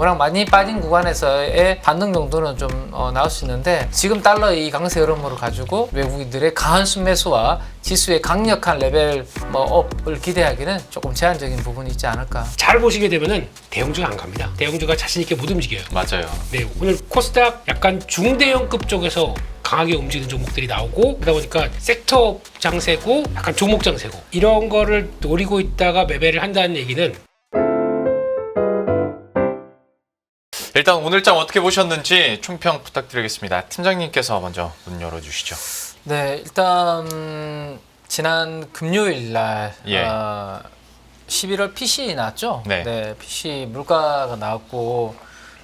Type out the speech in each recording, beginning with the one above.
워낙 많이 빠진 구간에서의 반등 정도는 좀 나올 수 있는데 지금 달러의 이 강세 흐름으로 가지고 외국인들의 강한 순매수와 지수의 강력한 레벨 업을 기대하기는 조금 제한적인 부분이 있지 않을까. 잘 보시게 되면은 대형주가 안 갑니다. 대형주가 자신 있게 못 움직여요. 맞아요. 네, 오늘 코스닥 약간 중대형급 쪽에서 강하게 움직이는 종목들이 나오고 그러다 보니까 섹터 장세고 약간 종목 장세고 이런 거를 노리고 있다가 매매를 한다는 얘기는 일단 오늘장 어떻게 보셨는지 총평 부탁드리겠습니다. 팀장님께서 먼저 문 열어주시죠. 네, 일단 지난 금요일 날 예. 11월 PC 나왔죠? 네. PC 물가가 나왔고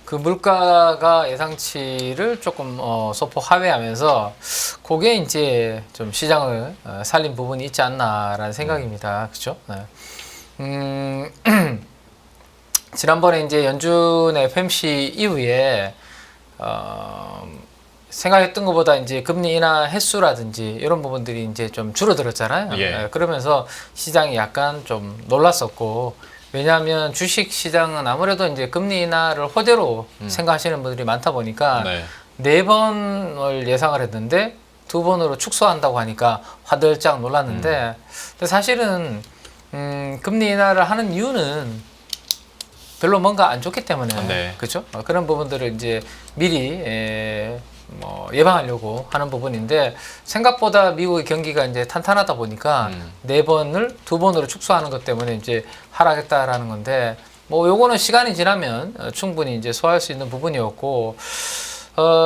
그 물가가 예상치를 조금 소폭 하회하면서 그게 이제 좀 시장을 살린 부분이 있지 않나라는 생각입니다. 그렇죠? 네. 지난번에 이제 연준의 FOMC 이후에 생각했던 것보다 이제 금리 인하 횟수라든지 이런 부분들이 이제 좀 줄어들었잖아요. 예. 그러면서 시장이 약간 좀 놀랐었고, 왜냐하면 주식 시장은 아무래도 이제 금리 인하를 호재로 생각하시는 분들이 많다 보니까 네 번을 예상을 했는데 2번으로 축소한다고 하니까 화들짝 놀랐는데, 근데 사실은 금리 인하를 하는 이유는 별로 뭔가 안 좋기 때문에 그렇죠? 그런 부분들을 이제 미리 예방하려고 하는 부분인데 생각보다 미국의 경기가 이제 탄탄하다 보니까 네 번을 2번으로 축소하는 것 때문에 이제 하락했다라는 건데 요거는 시간이 지나면 충분히 이제 소화할 수 있는 부분이었고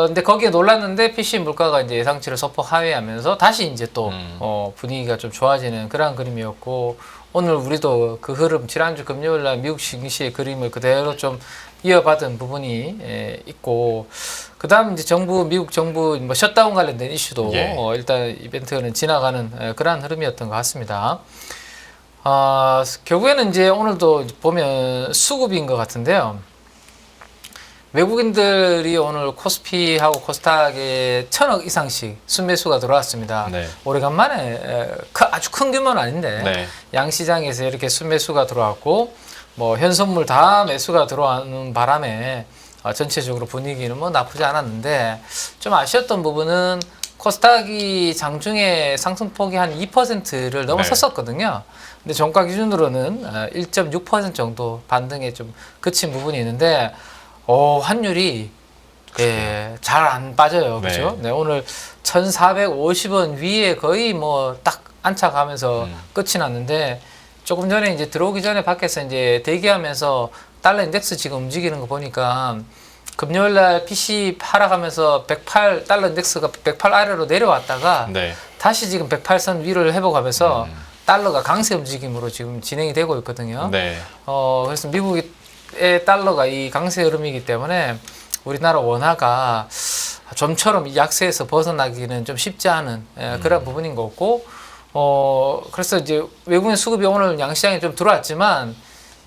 근데 거기에 놀랐는데 PC 물가가 이제 예상치를 소폭 하회하면서 다시 이제 또 분위기가 좀 좋아지는 그런 그림이었고 오늘 우리도 그 흐름 지난주 금요일 날 미국 증시의 그림을 그대로 좀 이어받은 부분이 있고 그다음 이제 미국 정부 셧다운 관련된 이슈도 일단 이벤트는 지나가는 그러한 흐름이었던 것 같습니다. 결국에는 이제 오늘도 보면 수급인 것 같은데요. 외국인들이 오늘 코스피하고 코스닥에 1,000억 이상씩 순매수가 들어왔습니다. 오래간만에 아주 큰 규모는 아닌데 양시장에서 이렇게 순매수가 들어왔고 현선물 다 매수가 들어오는 바람에 전체적으로 분위기는 나쁘지 않았는데 좀 아쉬웠던 부분은 코스닥이 장중에 상승폭이 한 2%를 넘어섰었거든요. 근데 종가 기준으로는 1.6% 정도 반등에 좀 그친 부분이 있는데 환율이 잘 안 빠져요. 그렇죠? 오늘 1,450원 위에 거의 딱 안착하면서 끝이 났는데 조금 전에 이제 들어오기 전에 밖에서 이제 대기하면서 달러 인덱스 지금 움직이는 거 보니까 금요일 날 PC 하락하면서 108 달러 인덱스가 108 아래로 내려왔다가 다시 지금 108선 위를 회복하면서 달러가 강세 움직임으로 지금 진행이 되고 있거든요. 그래서 미국의 달러가 이 강세 흐름이기 때문에 우리나라 원화가 좀처럼 이 약세에서 벗어나기는 좀 쉽지 않은 그런 부분인 것 같고 그래서 이제 외국인 수급이 오늘 양시장에 좀 들어왔지만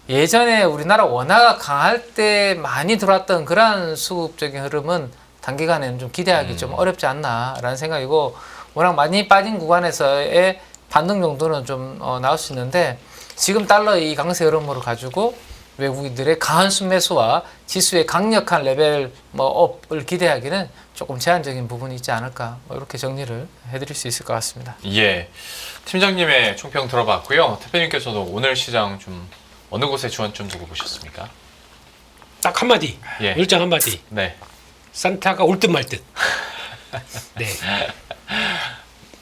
예전에 우리나라 원화가 강할 때 많이 들어왔던 그러한 수급적인 흐름은 단기간에는 좀 기대하기 좀 어렵지 않나라는 생각이고 워낙 많이 빠진 구간에서의 반등 정도는 좀 나올 수 있는데 지금 달러의 이 강세 흐름으로 가지고 외국인들의 강한 순매수와 지수의 강력한 레벨 업을 기대하기는 조금 제한적인 부분이 있지 않을까 이렇게 정리를 해드릴 수 있을 것 같습니다. 예, 팀장님의 총평 들어봤고요. 대표님께서도 오늘 시장 좀 어느 곳에 주안점 두고 보셨습니까? 딱 한마디, 일장 한마디. 산타가 올 듯 말 듯.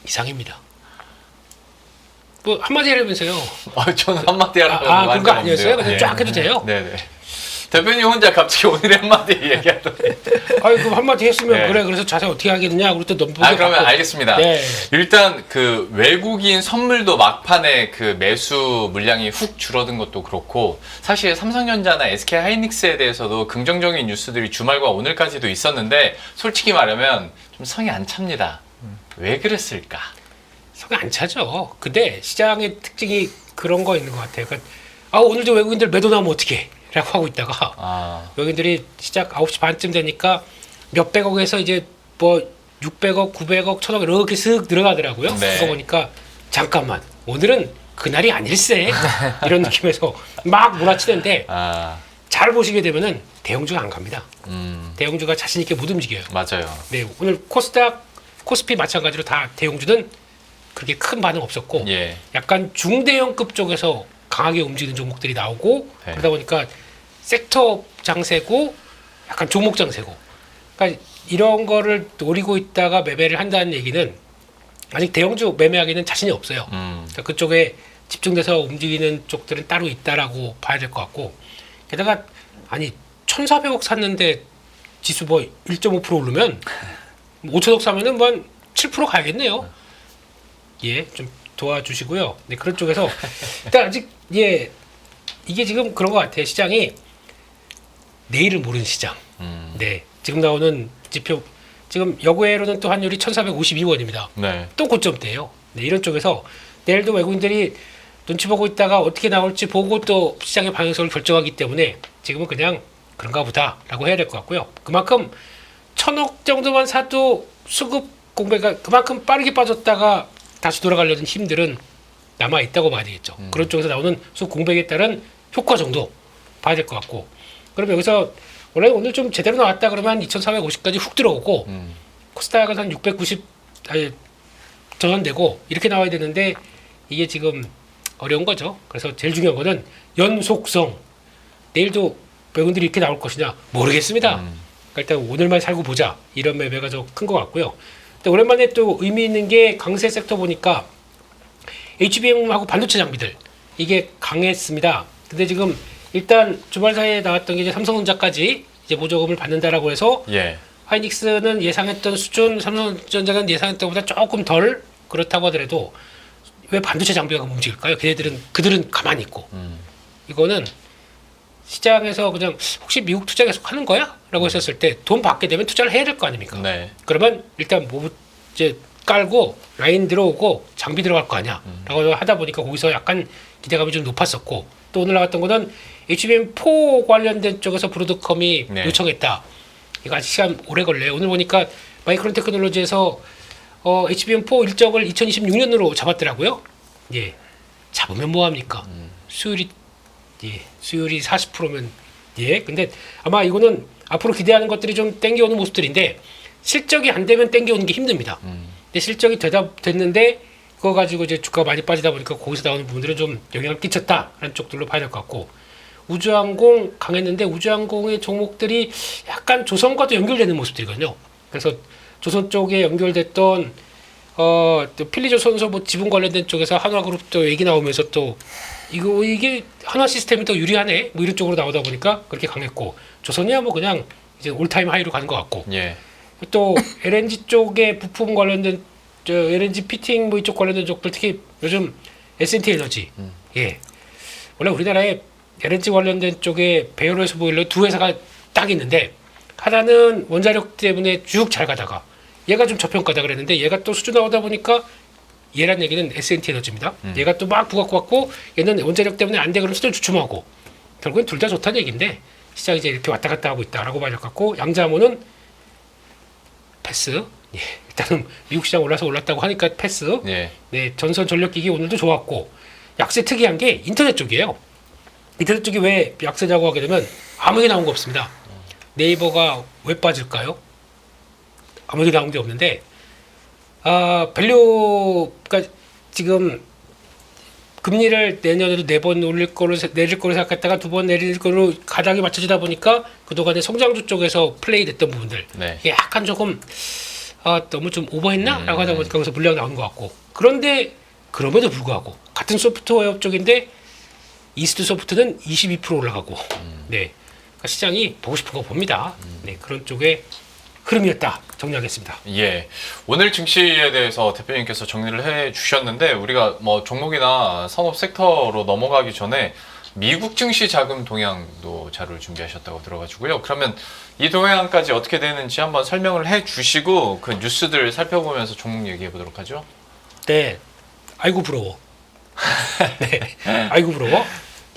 이상입니다. 한마디 하려면서요. 저는 한마디 하라고 그런 거 아니었어요? 그냥 쫙 해도 돼요? 네네. 대표님 혼자 갑자기 오늘의 한마디 얘기하더니 그럼 한마디 했으면 그래 그래서 자세히 어떻게 하겠느냐 그럴 때 너무 그러면 알겠습니다. 일단 그 외국인 선물도 막판에 그 매수 물량이 훅 줄어든 것도 그렇고 사실 삼성전자나 SK하이닉스에 대해서도 긍정적인 뉴스들이 주말과 오늘까지도 있었는데 솔직히 말하면 좀 성이 안 찹니다. 왜 그랬을까? 성이 안 차죠. 근데 시장의 특징이 그런 거 있는 것 같아요. 그러니까 오늘 저 외국인들 매도 나오면 어떡해 라고 하고 있다가 외국인들이 시작 9시 반쯤 되니까 몇백억에서 이제 600억, 900억, 1000억 이렇게 쓱 들어가더라고요. 그거 보니까 잠깐만 오늘은 그날이 아닐세 이런 느낌에서 막 몰아치는데 잘 보시게 되면은 대형주가 안 갑니다. 대형주가 자신 있게 못 움직여요. 맞아요. 네, 오늘 코스닥, 코스피 마찬가지로 다 대형주는 그렇게 큰 반응 없었고 예. 약간 중대형급 쪽에서 강하게 움직이는 종목들이 나오고 네. 그러다 보니까 섹터 장세고 약간 종목 장세고 그러니까 이런 거를 노리고 있다가 매매를 한다는 얘기는 아직 대형주 매매하기는 자신이 없어요. 그러니까 그쪽에 집중돼서 움직이는 쪽들은 따로 있다라고 봐야 될 것 같고 게다가 아니 1,400억 샀는데 지수 뭐 1.5% 오르면 5천억 사면은 뭐 한 7% 가야겠네요. 예, 좀 도와주시고요. 네, 그런 쪽에서 일단 아직 예 이게 지금 그런 것 같아요. 시장이 내일을 모르는 시장. 네, 지금 나오는 지표 지금 여고외로는 또 환율이 1,452원입니다. 네. 또 고점대예요. 네, 이런 쪽에서 내일도 외국인들이 눈치 보고 있다가 어떻게 나올지 보고 또 시장의 방향성을 결정하기 때문에 지금은 그냥 그런가 보다라고 해야 될 것 같고요. 그만큼 1,000억 정도만 사도 수급 공배가 그만큼 빠르게 빠졌다가 다시 돌아가려는 힘들은 남아 있다고 봐야 되겠죠. 그런 쪽에서 나오는 수급 공백에 따른 효과 정도 봐야 될 것 같고. 그럼 여기서 원래 오늘 좀 제대로 나왔다 그러면 한 2,450까지 훅 들어오고 코스닥은 한 690 전환되고 이렇게 나와야 되는데 이게 지금 어려운 거죠. 그래서 제일 중요한 거는 연속성. 내일도 외국인들이 이렇게 나올 것이냐 모르겠습니다. 그러니까 일단 오늘만 살고 보자. 이런 매매가 더 큰 것 같고요. 근데 오랜만에 또 의미 있는 게 강세 섹터 보니까 HBM하고 반도체 장비들 이게 강했습니다. 근데 지금 일단 주말 사이에 나왔던 게 이제 삼성전자까지 이제 보조금을 받는다라고 해서 예. 하이닉스는 예상했던 수준, 삼성전자는 예상했던 것보다 조금 덜 그렇다고 하더라도 왜 반도체 장비가 움직일까요? 그들은 가만히 있고 이거는 시장에서 그냥 혹시 미국 투자 계속 하는 거야? 라고 했었을 때 돈 받게 되면 투자를 해야 될 거 아닙니까? 네. 그러면 일단 뭐 이제 깔고 라인 들어오고 장비 들어갈 거 아니야? 라고 하다 보니까 거기서 약간 기대감이 좀 높았었고 또 오늘 나왔던 거는 HBM4 관련된 쪽에서 브로드컴이 네. 요청했다. 이거 아직 시간 오래 걸려요. 오늘 보니까 마이크론 테크놀로지에서 HBM4 일정을 2026년으로 잡았더라고요. 예, 잡으면 뭐 합니까? 수율이 40%면 예. 근데 아마 이거는 앞으로 기대하는 것들이 좀 땡겨오는 모습들인데 실적이 안 되면 땡겨오는 게 힘듭니다. 근데 실적이 됐는데 그거 가지고 이제 주가가 많이 빠지다 보니까 거기서 나오는 부분들은 좀 영향을 끼쳤다라는 쪽들로 봐야 될 것 같고 우주항공 강했는데 우주항공의 종목들이 약간 조선과도 연결되는 모습들이거든요. 그래서 조선 쪽에 연결됐던 또 필리조선소 뭐 지분 관련된 쪽에서 한화그룹도 얘기 나오면서 또 이게 한화 시스템이 더 유리하네 뭐 이런 쪽으로 나오다 보니까 그렇게 강했고 조선이야 뭐 그냥 이제 올타임 하이로 가는 것 같고 예. 또 LNG 쪽에 부품 관련된 LNG 피팅 뭐 이쪽 관련된 쪽들 특히 요즘 S&T 에너지 예 원래 우리나라에 LNG 관련된 쪽에 베이오레스 보일러 두 회사가 딱 있는데 하나는 원자력 때문에 쭉 잘 가다가 얘가 좀 저평가다 그랬는데 얘가 또 수주 나오다 보니까 얘란 얘기는 S&T 에너지입니다. 얘가 또 막 부각받고 얘는 원자력 때문에 안 돼 그러면 수주를 주춤하고 결국엔 둘 다 좋다는 얘기인데 시장이 이제 이렇게 왔다 갔다 하고 있다라고 봐야 될 것 같고 양자모는 패스. 예, 일단은 미국 시장 올랐다고 하니까 패스. 예. 네, 전선 전력기기 오늘도 좋았고 약세 특이한 게 인터넷 쪽이에요. 인터넷 쪽이 왜 약세냐고 하게 되면 아무 얘기 나온 거 없습니다. 네이버가 왜 빠질까요? 아무 얘기 나온 게 없는데 밸류가 지금 금리를 내년에도 4번 내릴 거로 생각했다가 2번 내릴 거로 가닥이 맞춰지다 보니까 그동안에 성장주 쪽에서 플레이 됐던 부분들 네. 이게 약간 조금 너무 좀 오버했나? 라고 하다 보니까 거기서 물량 나온 것 같고 그런데 그럼에도 불구하고 같은 소프트웨어 쪽인데 이스트 소프트는 22% 올라가고 네, 그러니까 시장이 보고 싶은 거 봅니다. 네, 그런 쪽에 흐름이었다 정리하겠습니다. 예, 오늘 증시에 대해서 대표님께서 정리를 해주셨는데 우리가 뭐 종목이나 산업 섹터로 넘어가기 전에 미국 증시 자금 동향도 자료를 준비하셨다고 들어가지고요. 그러면 이 동향까지 어떻게 되는지 한번 설명을 해주시고 그 뉴스들 살펴보면서 종목 얘기해 보도록 하죠. 네, 아이고 부러워. 네, 아이고 부러워.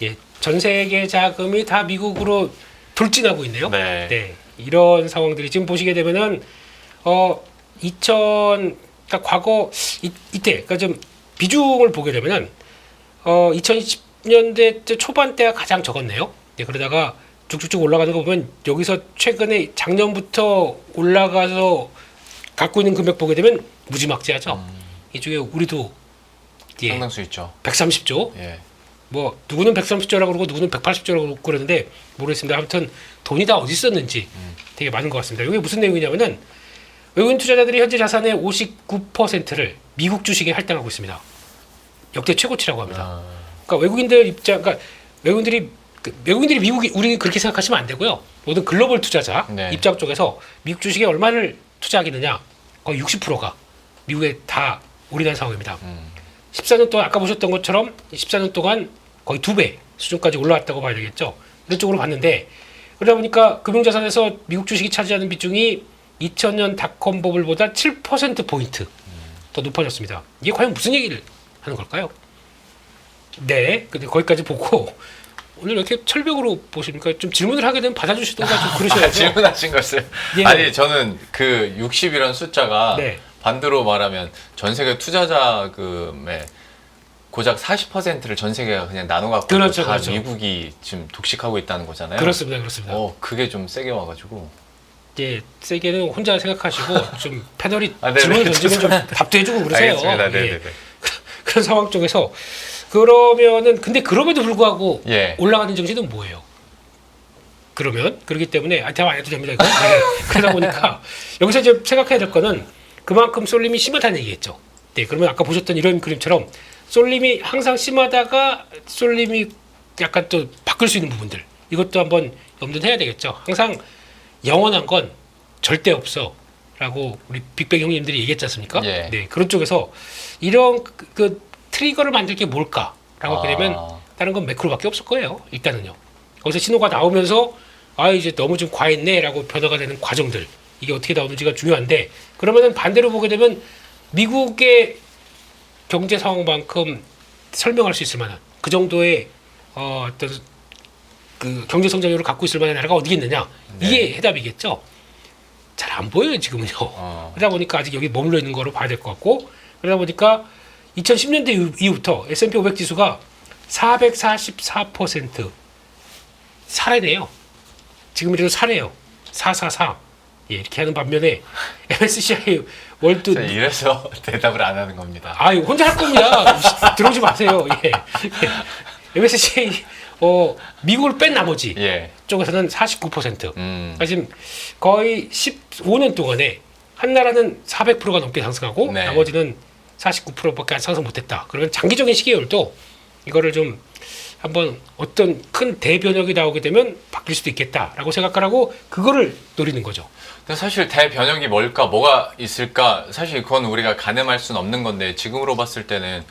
예, 전 세계 자금이 다 미국으로 돌진하고 있네요. 네. 네, 이런 상황들이 지금 보시게 되면은 그러니까 과거 이때 그러니까 좀 비중을 보게 되면은 2020년대 초반 때가 가장 적었네요. 네, 그러다가 쭉쭉쭉 올라가는 거 보면 여기서 최근에 작년부터 올라가서 갖고 있는 금액 보게 되면 무지막지하죠. 이쪽에 우리도 예, 상당수 있죠. 130조. 예. 뭐 누구는 130조라고 그러고 누구는 180조라고 그러고 그러는데 모르겠습니다. 아무튼 돈이 다 어디 있었는지 되게 많은 것 같습니다. 이게 무슨 내용이냐면은 외국인 투자자들이 현재 자산의 59%를 미국 주식에 할당하고 있습니다. 역대 최고치라고 합니다. 그러니까 외국인들 입장, 그러니까 외국인들이 미국이 우리 그렇게 생각하시면 안 되고요. 모든 글로벌 투자자 네. 입장 쪽에서 미국 주식에 얼마를 투자하겠느냐, 거의 60%가 미국에 다 올인한 상황입니다. 14년 동안 아까 보셨던 것처럼 14년 동안 거의 2배 수준까지 올라왔다고 봐야 되겠죠. 이런 쪽으로 봤는데 그러다 보니까 금융자산에서 미국 주식이 차지하는 비중이 2000년 닷컴 버블보다 7%포인트 더 높아졌습니다. 이게 과연 무슨 얘기를 하는 걸까요? 네, 근데 거기까지 보고 오늘 이렇게 철벽으로 보십니까? 좀 질문을 하게 되면 받아주시던가 좀 그러셔야죠. 질문하신 것을. 예. 아니 저는 그 60이라는 숫자가 네. 반대로 말하면 전 세계 투자 자금의 고작 40%를 전 세계가 그냥 나눠 갖고 그렇죠, 다 그렇죠. 미국이 지금 독식하고 있다는 거잖아요. 그렇습니다, 그렇습니다. 그게 좀 세게 와가지고. 예, 세게는 혼자 생각하시고 좀 패널이 네네. 질문을 던지면 좀 답도 해주고 그러세요. 알겠습니다. 네네네. 예. 그런 상황 쪽에서 그러면은 근데 그럼에도 불구하고 예. 올라가는 정신은 뭐예요? 그러면 그렇기 때문에 대화 안 해도 됩니다. 이거. 네. 그러다 보니까 여기서 이제 생각해야 될 거는 그만큼 쏠림이 심하다는 얘기겠죠. 네, 그러면 아까 보셨던 이런 그림처럼 쏠림이 항상 심하다가 쏠림이 약간 또 바뀔 수 있는 부분들 이것도 한번 염두해야 되겠죠. 항상 영원한 건 절대 없어라고 우리 빅뱅 형님들이 얘기했지 않습니까? 예. 네, 그런 쪽에서 이런 그 트리거를 만들 게 뭘까라고 하게 되면 다른 건 매크로밖에 없을 거예요. 일단은요. 거기서 신호가 나오면서 이제 너무 좀 과했네라고 변화가 되는 과정들 이게 어떻게 나오는지가 중요한데 그러면은 반대로 보게 되면 미국의 경제 상황만큼 설명할 수 있을 만한 그 정도의 어떤 그 경제 성장률을 갖고 있을 만한 나라가 어디겠느냐 이게 해답이겠죠. 잘 안 보여요 지금은요. 그러다 보니까 아직 여기 머물러 있는 거로 봐야 될 것 같고 그러다 보니까 2010년대 이후부터 S&P 500 지수가 444% 사례네요. 지금이라도 사례요. 444 예, 이렇게 하는 반면에 MSCI 월드 이래서 대답을 안 하는 겁니다. 이거 혼자 할 겁니다. 들어오지 마세요. 예. MSCI 미국을 뺀 나머지 예. 쪽에서는 49%. 그러니까 지금 거의 15년 동안에 한 나라는 400%가 넘게 상승하고 네. 나머지는 49%밖에 상승 못했다. 그러면 장기적인 시계열도 이거를 좀 한번 어떤 큰 대변혁이 나오게 되면 바뀔 수도 있겠다라고 생각을 하고 그거를 노리는 거죠. 근데 사실 대변혁이 뭘까, 뭐가 있을까, 사실 그건 우리가 가늠할 수는 없는 건데 지금으로 봤을 때는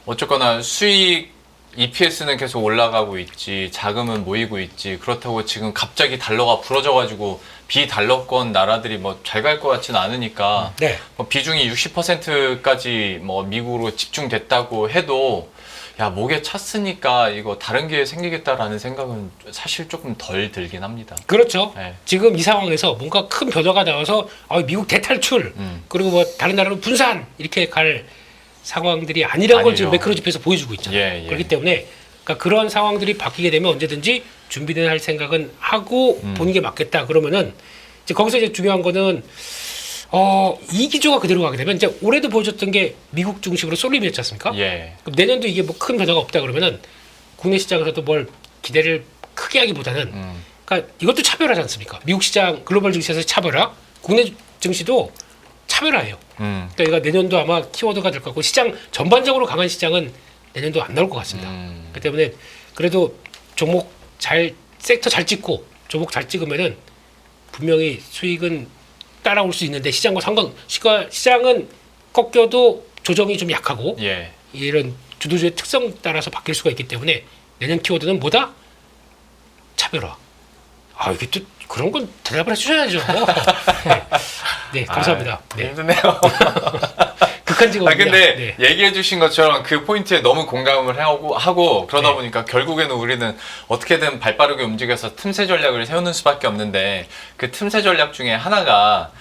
어쨌거나 수익 EPS는 계속 올라가고 있지, 자금은 모이고 있지. 그렇다고 지금 갑자기 달러가 부러져가지고 비달러권 나라들이 뭐 잘 갈 것 같지는 않으니까 네. 뭐 비중이 60%까지 뭐 미국으로 집중됐다고 해도 야 목에 찼으니까 이거 다른 게 생기겠다라는 생각은 사실 조금 덜 들긴 합니다. 그렇죠. 네. 지금 이 상황에서 뭔가 큰 변화가 나와서 미국 대탈출 그리고 뭐 다른 나라로 분산 이렇게 갈 상황들이 아니라는 걸 지금 매크로 지표에서 보여주고 있잖아요. 예. 그렇기 때문에 그러니까 그런 상황들이 바뀌게 되면 언제든지 준비는 할 생각은 하고 보는 게 맞겠다. 그러면은 이제 거기서 이제 중요한 거는 이 기조가 그대로 가게 되면 이제 올해도 보여줬던 게 미국 중심으로 쏠림이었지 않습니까? 예. 그럼 내년도 이게 뭐 큰 변화가 없다 그러면은 국내 시장에서도 뭘 기대를 크게 하기보다는 그러니까 이것도 차별화지 않습니까? 미국 시장 글로벌 증시에서 차별화, 국내 증시도 차별화예요. 그러니까 이거 내년도 아마 키워드가 될 것 같고 시장 전반적으로 강한 시장은 내년도 안 나올 것 같습니다. 그렇기 때문에 그래도 종목 섹터 잘 찍고 종목 잘 찍으면은 분명히 수익은 따라올 수 있는데 시장은 꺾여도 조정이 좀 약하고 예. 이런 주도주의 특성 따라서 바뀔 수가 있기 때문에 내년 키워드는 뭐다? 차별화. 이게 또 그런 건 대답을 해주셔야죠. 네, 감사합니다. 네. 힘드네요. 극한직업입니다. 근데 네. 얘기해주신 것처럼 그 포인트에 너무 공감을 하고 그러다 네. 보니까 결국에는 우리는 어떻게든 발빠르게 움직여서 틈새 전략을 세우는 수밖에 없는데 그 틈새 전략 중에 하나가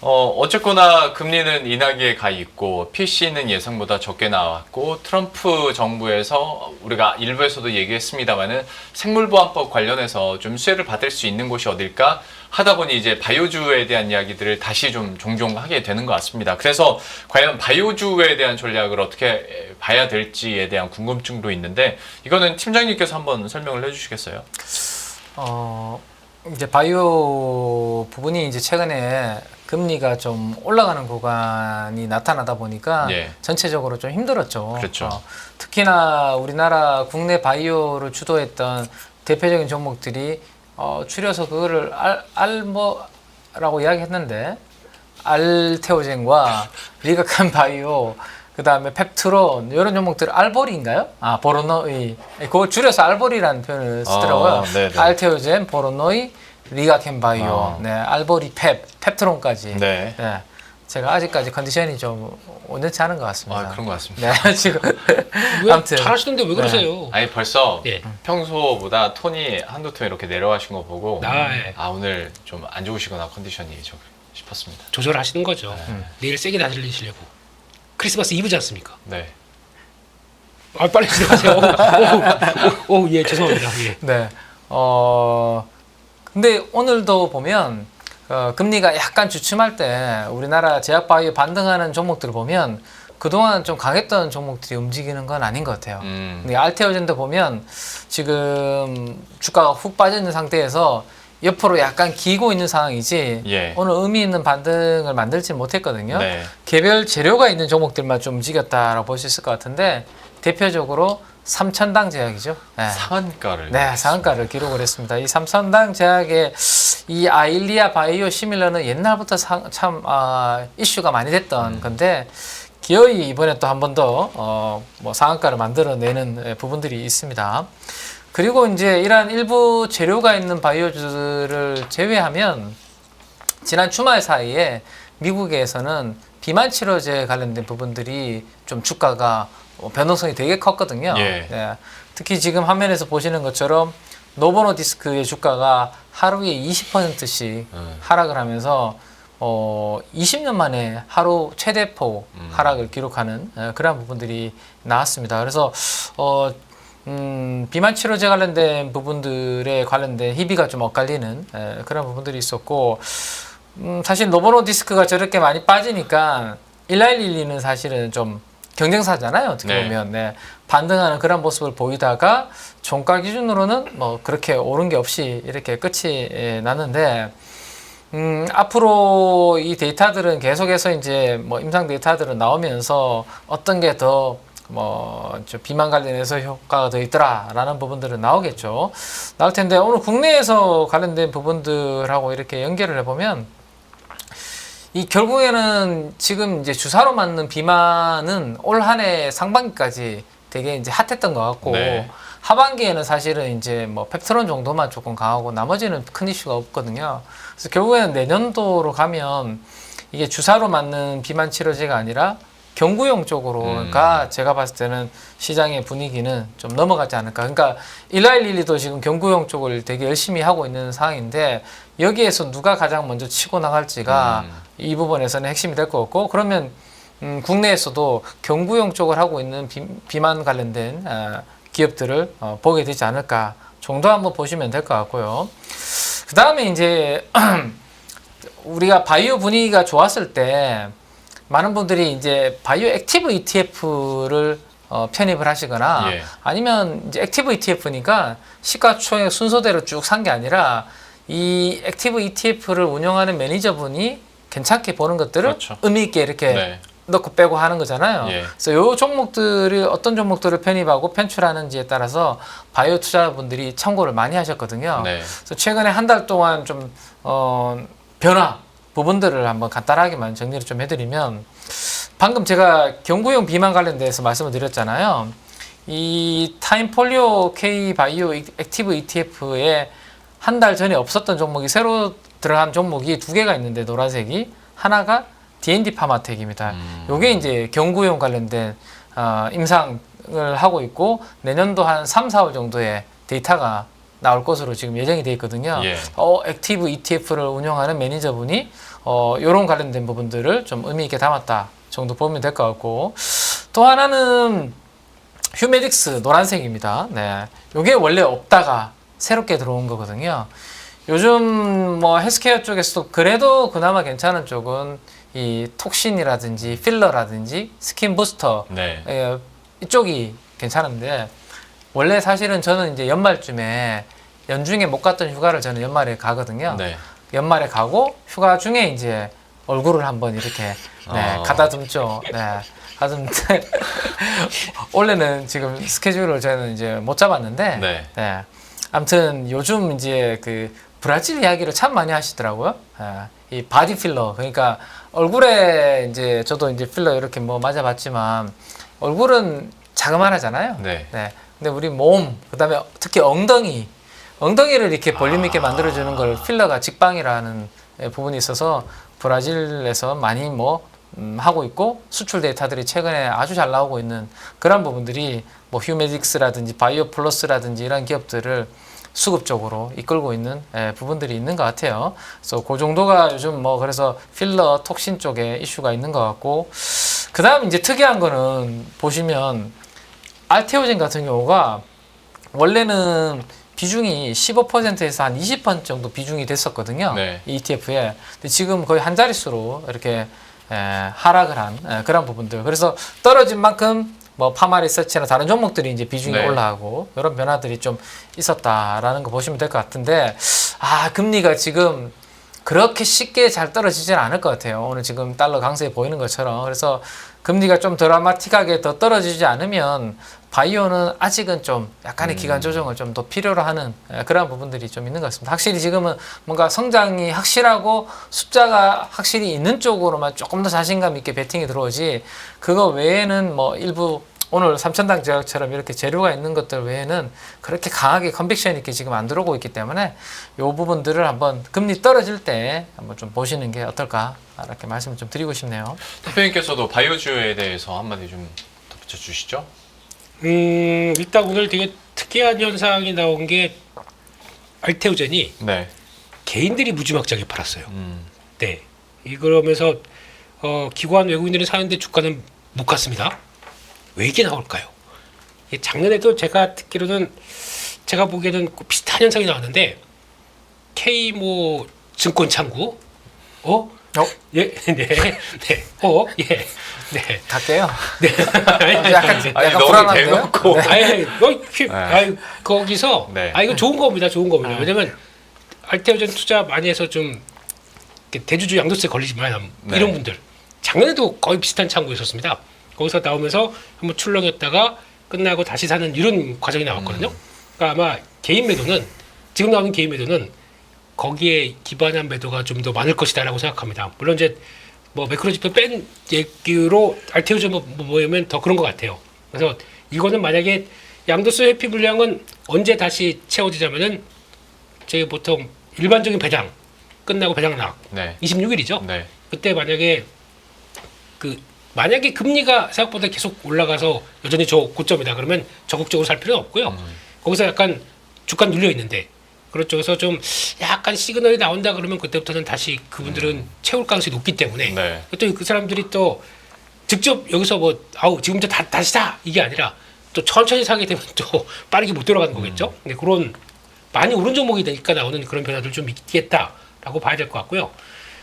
어쨌거나 금리는 인하기에 가 있고 PC는 예상보다 적게 나왔고 트럼프 정부에서 우리가 일부에서도 얘기했습니다만은 생물보안법 관련해서 좀 수혜를 받을 수 있는 곳이 어딜까 하다 보니 이제 바이오주에 대한 이야기들을 다시 좀 종종 하게 되는 것 같습니다. 그래서 과연 바이오주에 대한 전략을 어떻게 봐야 될지에 대한 궁금증도 있는데 이거는 팀장님께서 한번 설명을 해주시겠어요? 이제 바이오 부분이 이제 최근에 금리가 좀 올라가는 구간이 나타나다 보니까 전체적으로 좀 힘들었죠. 그렇죠. 특히나 우리나라 국내 바이오를 주도했던 대표적인 종목들이 줄여서 그거를 알뭐라고 이야기했는데 알테오젠과 리가칸 바이오 그다음에 펩트론 이런 종목들 알보리인가요? 보로노이 그걸 줄여서 알보리라는 표현을 쓰더라고요. 알테오젠, 보로노이, 리가켄 바이오, 알보리 펩트론까지. 네. 제가 아직까지 컨디션이 좀 온전치 않은 것 같습니다. 그런 것 같습니다. 네, 지금 아무튼 잘하시는데 왜 그러세요? 아니 벌써 평소보다 톤이 한두 톤 이렇게 내려가신 거 보고 오늘 좀 안 좋으시거나 컨디션이 좀 싶었습니다. 조절하시는 거죠. 내일 세게 달리시려고. 크리스마스 이브지 않습니까? 네. 빨리 들어가세요. 예, 죄송합니다. 예. 네. 근데 오늘도 보면 금리가 약간 주춤할 때 우리나라 제약바이오 반등하는 종목들을 보면 그동안 좀 강했던 종목들이 움직이는 건 아닌 것 같아요. 근데 알테오젠도 보면 지금 주가가 훅 빠져 있는 상태에서 옆으로 약간 기고 있는 상황이지 오늘 의미 있는 반등을 만들지 못했거든요. 개별 재료가 있는 종목들만 좀 움직였다라고 볼 수 있을 것 같은데 대표적으로 삼천당 제약이죠. 상한가를 상한가를 기록을 했습니다. 이 삼천당 제약의 이 아일리아 바이오 시밀러는 옛날부터 참 이슈가 많이 됐던 건데 기어이 이번에 또 한 번 더 상한가를 만들어내는 부분들이 있습니다. 그리고 이제 이러한 일부 재료가 있는 바이오주들을 제외하면 지난 주말 사이에 미국에서는 비만 치료제 관련된 부분들이 좀 주가가 변동성이 되게 컸거든요. 특히 지금 화면에서 보시는 것처럼 노보노디스크의 주가가 하루에 20%씩 하락을 하면서 20년 만에 하루 최대폭 하락을 기록하는 그런 부분들이 나왔습니다. 그래서 비만 치료제 관련된 부분들에 관련된 희비가 좀 엇갈리는 그런 부분들이 있었고 사실 노보노디스크가 저렇게 많이 빠지니까 1112는 사실은 좀 경쟁사잖아요. 어떻게 보면 반등하는 그런 모습을 보이다가 종가 기준으로는 뭐 그렇게 오른 게 없이 이렇게 끝이 났는데 앞으로 이 데이터들은 계속해서 이제 뭐 임상 데이터들은 나오면서 어떤 게 더 비만 관련해서 효과가 더 있더라라는 부분들은 나오겠죠. 나올 텐데 오늘 국내에서 관련된 부분들하고 이렇게 연결을 해보면 이 결국에는 지금 이제 주사로 맞는 비만은 올 한 해 상반기까지 되게 이제 핫했던 것 같고 하반기에는 사실은 이제 뭐 펩트론 정도만 조금 강하고 나머지는 큰 이슈가 없거든요. 그래서 결국에는 내년도로 가면 이게 주사로 맞는 비만 치료제가 아니라 경구용 쪽으로가 제가 봤을 때는 시장의 분위기는 좀 넘어가지 않을까. 그러니까 일라일리도 지금 경구용 쪽을 되게 열심히 하고 있는 상황인데 여기에서 누가 가장 먼저 치고 나갈지가 이 부분에서는 핵심이 될 것 같고 그러면 국내에서도 경구용 쪽을 하고 있는 비만 관련된 기업들을 보게 되지 않을까 정도 한번 보시면 될 것 같고요. 그 다음에 이제 우리가 바이오 분위기가 좋았을 때 많은 분들이 이제 바이오 액티브 ETF를 편입을 하시거나 아니면 이제 액티브 ETF니까 시가총액 순서대로 쭉 산 게 아니라 이 액티브 ETF를 운영하는 매니저분이 괜찮게 보는 것들을 의미 있게 이렇게 넣고 빼고 하는 거잖아요. 그래서 요 종목들이 어떤 종목들을 편입하고 편출하는지에 따라서 바이오 투자분들이 참고를 많이 하셨거든요. 그래서 최근에 한 달 동안 좀 변화 부분들을 한번 간단하게만 정리를 좀 해드리면 방금 제가 경구용 비만 관련돼서 말씀을 드렸잖아요. 이 타임폴리오 K 바이오 액티브 ETF에 한 달 전에 없었던 종목이 새로 들어간 종목이 두 개가 있는데 노란색이 하나가 D&D 파마텍입니다. 요게 이제 경구용 관련된 임상을 하고 있고 내년도 한 3, 4월 정도에 데이터가 나올 것으로 지금 예정이 돼 있거든요. 예. 액티브 ETF를 운영하는 매니저분이 이런 관련된 부분들을 좀 의미 있게 담았다 정도 보면 될 것 같고, 또 하나는 휴메딕스 노란색입니다. 네, 이게 원래 없다가 새롭게 들어온 거거든요. 요즘 뭐 헬스케어 쪽에서도 그래도 그나마 괜찮은 쪽은 이 톡신이라든지 필러라든지 스킨 부스터 네. 이쪽이 괜찮은데, 원래 사실은 저는 이제 연말쯤에 연중에 못 갔던 휴가를 저는 연말에 가거든요. 네. 연말에 가고 휴가 중에 이제 얼굴을 한번 이렇게 가다듬죠. 네. 가다듬는데 원래는 지금 스케줄을 저는 이제 못 잡았는데, 네. 네. 아무튼 요즘 이제 그 브라질 이야기를 참 많이 하시더라고요. 이 바디 필러, 그러니까 얼굴에 이제 저도 이제 필러 이렇게 뭐 맞아봤지만 얼굴은 자그만하잖아요. 네. 근데 우리 몸, 그다음에 특히 엉덩이를 이렇게 볼륨 있게 만들어주는 걸 필러가 직방이라는 부분이 있어서 브라질에서 많이 뭐 하고 있고, 수출 데이터들이 최근에 아주 잘 나오고 있는 그런 부분들이 뭐 휴메딕스라든지 바이오 플러스라든지 이런 기업들을 수급적으로 이끌고 있는 부분들이 있는 것 같아요. 그래서 그 정도가 요즘 뭐 그래서 필러 톡신 쪽에 이슈가 있는 것 같고, 그 다음 이제 특이한 거는 보시면 알테오젠 같은 경우가 원래는 비중이 15%에서 한 20% 정도 비중이 됐었거든요. 네. ETF에. 근데 지금 거의 한 자릿수로 이렇게 하락을 한 그런 부분들. 그래서 떨어진 만큼 뭐 파마 리서치나 다른 종목들이 이제 비중이 네. 올라가고 이런 변화들이 좀 있었다라는 거 보시면 될 것 같은데, 금리가 지금 그렇게 쉽게 잘 떨어지지는 않을 것 같아요. 오늘 지금 달러 강세에 보이는 것처럼. 그래서 금리가 좀 드라마틱하게 더 떨어지지 않으면 바이오는 아직은 좀 약간의 기간 조정을 좀 더 필요로 하는 그런 부분들이 좀 있는 것 같습니다. 확실히 지금은 뭔가 성장이 확실하고 숫자가 확실히 있는 쪽으로만 조금 더 자신감 있게 베팅이 들어오지, 그거 외에는 뭐 일부 오늘 삼천당 제약처럼 이렇게 재료가 있는 것들 외에는 그렇게 강하게 컨빅션 있게 지금 안 들어오고 있기 때문에 이 부분들을 한번 금리 떨어질 때 한번 좀 보시는 게 어떨까, 이렇게 말씀을 좀 드리고 싶네요. 대표님께서도 바이오주에 대해서 한마디 좀 덧붙여 주시죠. 일단 오늘 되게 특이한 현상이 나온 게 알테오젠이 네. 개인들이 무지막지하게 팔았어요. 네. 그러면서 기관 외국인들이 사는데 주가는 못 갔습니다. 왜 이게 나올까요? 작년에도 제가 듣기로는, 제가 보기에는 비슷한 현상이 나왔는데, K 뭐 증권 창구, 예, 네, 네, 예, 네, 갈게요. 네, 약간 너무 불안한데요? 대놓고. 거기서, 네. 이거 좋은 겁니다, 좋은 겁니다. 왜냐면 알테오젠 투자 많이 해서 좀 대주주 양도세 걸리지만 이런 분들 작년에도 거의 비슷한 창구에 있었습니다. 거기서 나오면서 한번 출렁였다가 끝나고 다시 사는 이런 과정이 나왔거든요. 그러니까 아마 개인 매도는, 지금 나오는 개인 매도는 거기에 기반한 매도가 좀 더 많을 것이다라고 생각합니다. 물론 이제 뭐 매크로 지표 뺀 얘기로 알테오젠 모이면 더 그런 것 같아요. 그래서 이거는 만약에 양도세 회피 물량은 언제 다시 채워지자면은 저희 보통 일반적인 배당 끝나고 배당락 네. 26일이죠. 네. 그때 만약에 금리가 생각보다 계속 올라가서 여전히 저 고점이다 그러면 적극적으로 살 필요는 없고요. 거기서 약간 주가 눌려 있는데 그런 쪽에서 좀 약간 시그널이 나온다 그러면 그때부터는 다시 그분들은 채울 가능성이 높기 때문에 네. 또 그 사람들이 또 직접 여기서 뭐 지금부터 다시 사 이게 아니라 또 천천히 사게 되면 또 빠르게 못 돌아가는 거겠죠. 근데 그런 많이 오른 종목이 되니까 나오는 그런 변화들 좀 있겠다라고 봐야 될 것 같고요.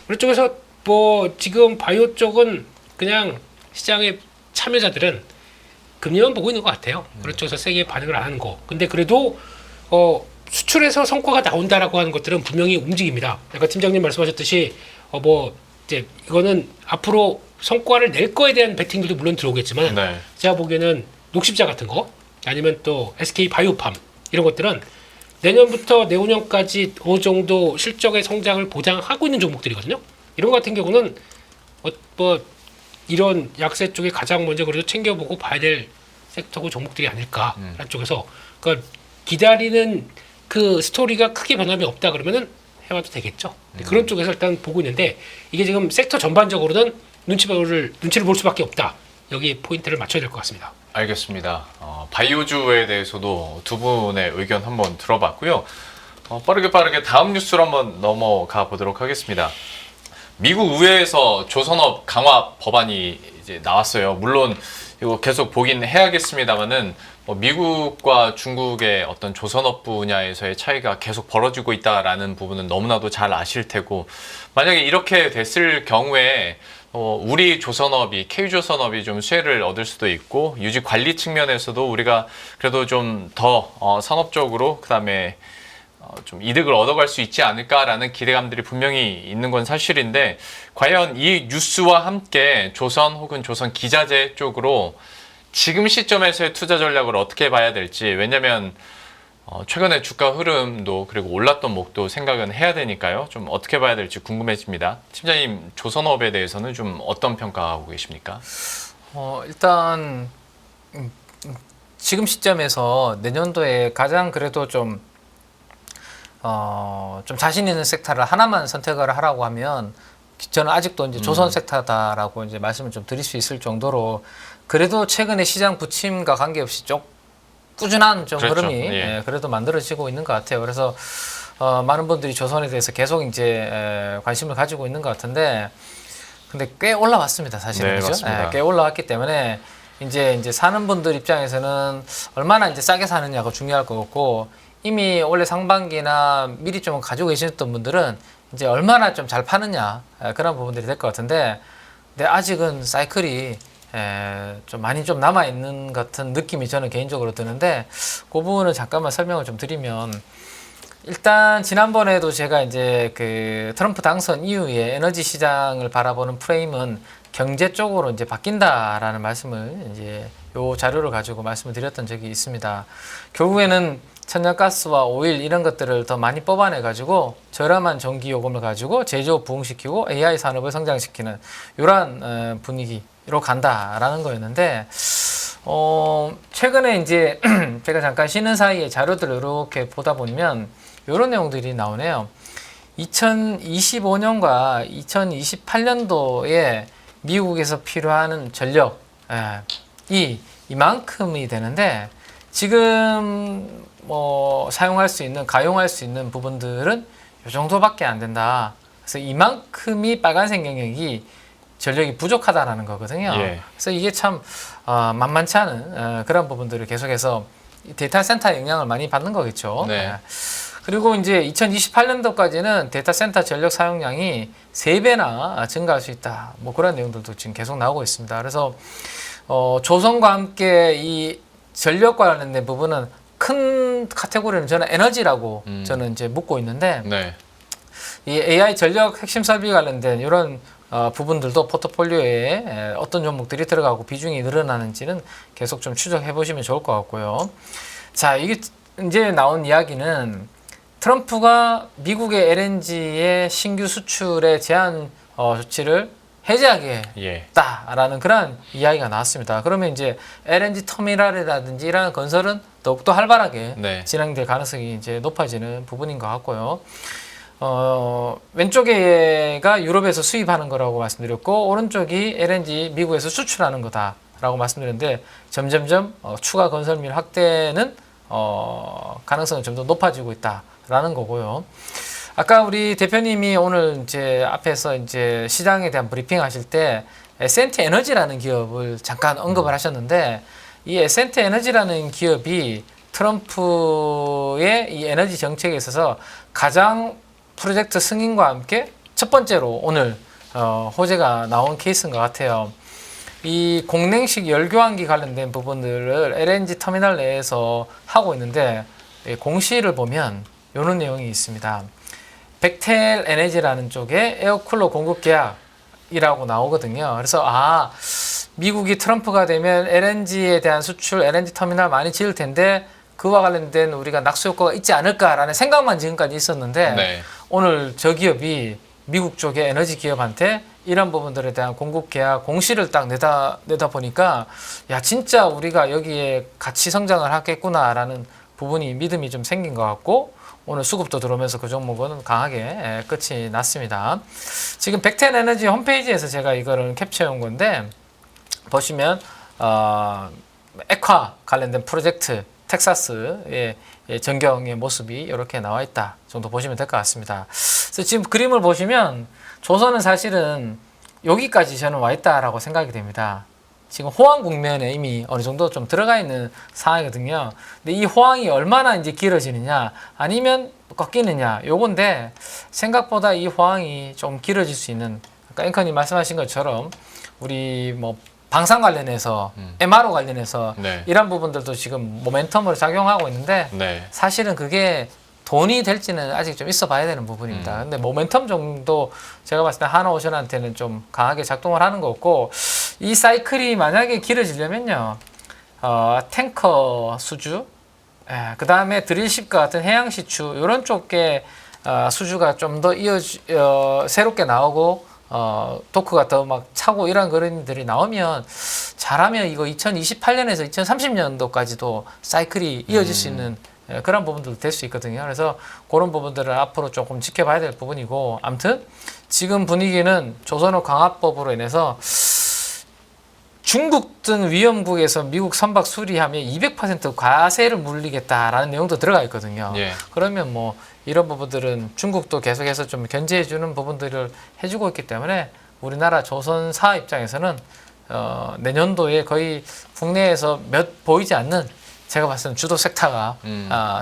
그런 쪽에서 뭐 지금 바이오 쪽은 그냥 시장의 참여자들은 금리만 보고 있는 것 같아요. 그런 쪽에서 세게 반응을 안 하는 거. 근데 그래도 수출에서 성과가 나온다라고 하는 것들은 분명히 움직입니다. 아까 팀장님 말씀하셨듯이 뭐 이제 이거는 앞으로 성과를 낼 거에 대한 베팅들도 물론 들어오겠지만 네. 제가 보기에는 녹십자 같은 거 아니면 또 SK 바이오팜 이런 것들은 내년부터 내후년까지 어느 정도 실적의 성장을 보장하고 있는 종목들이거든요. 이런 것 같은 경우는 뭐 이런 약세 쪽에 가장 먼저 그래도 챙겨보고 봐야 될 섹터고 종목들이 아닐까라는 쪽에서 그러니까 기다리는 그 스토리가 크게 변함이 없다 그러면은 해봐도 되겠죠. 그런 쪽에서 일단 보고 있는데 이게 지금 섹터 전반적으로는 눈치를 볼 수밖에 없다. 여기 포인트를 맞춰야 될 것 같습니다. 알겠습니다. 바이오주에 대해서도 두 분의 의견 한번 들어봤고요. 빠르게 다음 뉴스로 한번 넘어가 보도록 하겠습니다. 미국 의회에서 조선업 강화 법안이 이제 나왔어요. 물론 이거 계속 보긴 해야겠습니다만은 미국과 중국의 어떤 조선업 분야에서의 차이가 계속 벌어지고 있다라는 부분은 너무나도 잘 아실 테고, 만약에 이렇게 됐을 경우에 우리 조선업이 K조선업이 좀 수혜를 얻을 수도 있고, 유지 관리 측면에서도 우리가 그래도 좀 더 산업적으로 그다음에 좀 이득을 얻어갈 수 있지 않을까라는 기대감들이 분명히 있는 건 사실인데, 과연 이 뉴스와 함께 조선 혹은 조선 기자재 쪽으로 지금 시점에서의 투자 전략을 어떻게 봐야 될지, 왜냐면 최근에 주가 흐름도 그리고 올랐던 목도 생각은 해야 되니까요. 좀 어떻게 봐야 될지 궁금해집니다. 팀장님, 조선업에 대해서는 좀 어떤 평가하고 계십니까? 일단 지금 시점에서 내년도에 가장 그래도 좀 자신 있는 섹터를 하나만 선택을 하라고 하면 저는 아직도 이제 조선 섹터다라고 이제 말씀을 좀 드릴 수 있을 정도로, 그래도 최근에 시장 부침과 관계없이 좀 꾸준한 좀 그렇죠. 흐름이 그래도 만들어지고 있는 것 같아요. 그래서 많은 분들이 조선에 대해서 계속 이제 관심을 가지고 있는 것 같은데, 근데 꽤 올라왔습니다, 사실은. 네, 그죠? 맞습니다. 꽤 올라왔기 때문에 이제 사는 분들 입장에서는 얼마나 이제 싸게 사느냐가 중요할 것 같고, 이미 원래 상반기나 미리 좀 가지고 계셨던 분들은 이제 얼마나 좀 잘 파느냐, 그런 부분들이 될 것 같은데, 근데 아직은 사이클이 좀 많이 좀 남아 있는 같은 느낌이 저는 개인적으로 드는데, 그 부분은 잠깐만 설명을 좀 드리면, 일단 지난번에도 제가 이제 그 트럼프 당선 이후에 에너지 시장을 바라보는 프레임은 경제 쪽으로 이제 바뀐다라는 말씀을 이제 요 자료를 가지고 말씀을 드렸던 적이 있습니다. 결국에는 천연가스와 오일 이런 것들을 더 많이 뽑아내 가지고 저렴한 전기 요금을 가지고 제조업 부흥시키고 AI 산업을 성장시키는 이러한 분위기로 간다라는 거였는데, 최근에 이제 제가 잠깐 쉬는 사이에 자료들을 이렇게 보다 보면 이런 내용들이 나오네요. 2025년과 2028년도에 미국에서 필요한 전력이 이만큼이 되는데, 지금 사용할 수 있는, 가용할 수 있는 부분들은 이 정도밖에 안 된다. 그래서 이만큼이 빨간색 영역이 전력이 부족하다라는 거거든요. 그래서 이게 참 만만치 않은 그런 부분들을 계속해서 데이터 센터 영향을 많이 받는 거겠죠. 네. 그리고 이제 2028년도까지는 데이터 센터 전력 사용량이 3배나 증가할 수 있다. 뭐 그런 내용들도 지금 계속 나오고 있습니다. 그래서 조선과 함께 이 전력 관련된 부분은 큰 카테고리는 저는 에너지라고 저는 이제 묻고 있는데, 이 AI 전력 핵심 설비 관련된 이런 부분들도 포트폴리오에 어떤 종목들이 들어가고 비중이 늘어나는지는 계속 좀 추적해 보시면 좋을 것 같고요. 자, 이게 이제 나온 이야기는 트럼프가 미국의 LNG의 신규 수출의 제한 조치를 해제하겠다라는 그런 이야기가 나왔습니다. 그러면 이제 LNG 터미널이라든지 이런 건설은 더욱더 활발하게 진행될 가능성이 이제 높아지는 부분인 것 같고요. 왼쪽에가 유럽에서 수입하는 거라고 말씀드렸고, 오른쪽이 LNG 미국에서 수출하는 거다라고 말씀드렸는데, 점점점 추가 건설밀 확대는 가능성은 좀 더 높아지고 있다라는 거고요. 아까 우리 대표님이 오늘 이제 앞에서 이제 시장에 대한 브리핑 하실 때 에센트 에너지라는 기업을 잠깐 언급을 하셨는데, 이 에센트 에너지라는 기업이 트럼프의 이 에너지 정책에 있어서 가장 프로젝트 승인과 함께 첫 번째로 오늘 호재가 나온 케이스인 것 같아요. 이 공냉식 열교환기 관련된 부분들을 LNG 터미널 내에서 하고 있는데, 공시를 보면 이런 내용이 있습니다. 벡텔 에너지라는 쪽에 에어쿨러 공급 계약이라고 나오거든요. 그래서 미국이 트럼프가 되면 LNG에 대한 수출, LNG 터미널 많이 지을 텐데 그와 관련된 우리가 낙수 효과가 있지 않을까라는 생각만 지금까지 있었는데, 오늘 저 기업이 미국 쪽의 에너지 기업한테 이런 부분들에 대한 공급 계약 공시를 딱 내다 보니까, 야, 진짜 우리가 여기에 같이 성장을 하겠구나라는 부분이 믿음이 좀 생긴 것 같고, 오늘 수급도 들어오면서 그 종목은 강하게 끝이 났습니다. 지금 벡텔 에너지 홈페이지에서 제가 이거를 캡처해 온 건데, 보시면 액화 관련된 프로젝트 텍사스의 전경의 모습이 이렇게 나와 있다 정도 보시면 될 것 같습니다. 그래서 지금 그림을 보시면 조선은 사실은 여기까지 저는 와 있다라고 생각이 됩니다. 지금 호황 국면에 이미 어느 정도 좀 들어가 있는 상황이거든요. 근데 이 호황이 얼마나 이제 길어지느냐 아니면 꺾이느냐 요건데 생각보다 이 호황이 좀 길어질 수 있는 아까 앵커님 말씀하신 것처럼 우리 뭐 방산 관련해서 MRO 관련해서 네. 이런 부분들도 지금 모멘텀으로 작용하고 있는데 네. 사실은 그게 돈이 될지는 아직 좀 있어 봐야 되는 부분입니다. 근데 모멘텀 정도 제가 봤을 때 하나오션한테는 좀 강하게 작동을 하는 거고 이 사이클이 만약에 길어지려면요. 탱커 수주 그 다음에 드릴십과 같은 해양시추 이런 쪽에 수주가 좀 더 새롭게 나오고 토크가 더 막 차고 이런 그림들이 나오면 잘하면 이거 2028년에서 2030년도까지도 사이클이 이어질 수 있는 그런 부분들도 될 수 있거든요. 그래서 그런 부분들을 앞으로 조금 지켜봐야 될 부분이고 아무튼 지금 분위기는 조선업 강화법으로 인해서 중국 등 위험국에서 미국 선박 수리하면 200% 과세를 물리겠다라는 내용도 들어가 있거든요. 예. 그러면 뭐 이런 부분들은 중국도 계속해서 좀 견제해주는 부분들을 해주고 있기 때문에 우리나라 조선사 입장에서는 내년도에 거의 국내에서 보이지 않는 제가 봤을 때는 주도 섹터가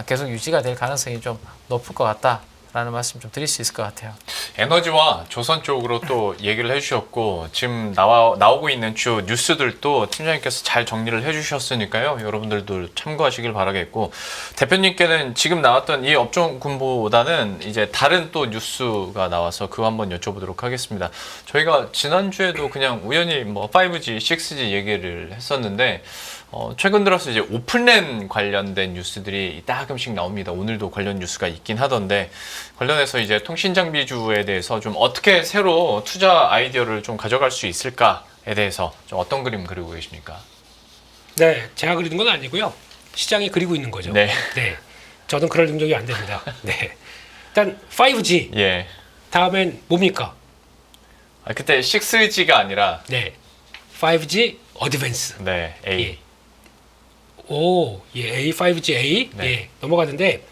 계속 유지가 될 가능성이 좀 높을 것 같다라는 말씀 좀 드릴 수 있을 것 같아요. 에너지와 조선 쪽으로 또 얘기를 해주셨고 지금 나오고 있는 주 뉴스들도 팀장님께서 잘 정리를 해주셨으니까요. 여러분들도 참고하시길 바라겠고 대표님께는 지금 나왔던 이 업종 군보다는 이제 다른 또 뉴스가 나와서 그거 한번 여쭤보도록 하겠습니다. 저희가 지난주에도 그냥 우연히 뭐 5G, 6G 얘기를 했었는데 최근 들어서 이제 오픈랜 관련된 뉴스들이 가끔씩 나옵니다. 오늘도 관련 뉴스가 있긴 하던데 관련해서 이제 통신장비주에 대해서 좀 어떻게 새로 투자 아이디어를 좀 가져갈 수 있을까에 대해서 좀 어떤 그림 그리고 계십니까? 네, 제가 그리는 건 아니고요. 시장이 그리고 있는 거죠. 네. 네, 저는 그럴 능력이 안 됩니다. 네, 일단 5G. 예. 다음엔 뭡니까? 그때 6G가 아니라 네, 5G 어드밴스. 네, A. 예. A 5G 네. 예, 넘어가는데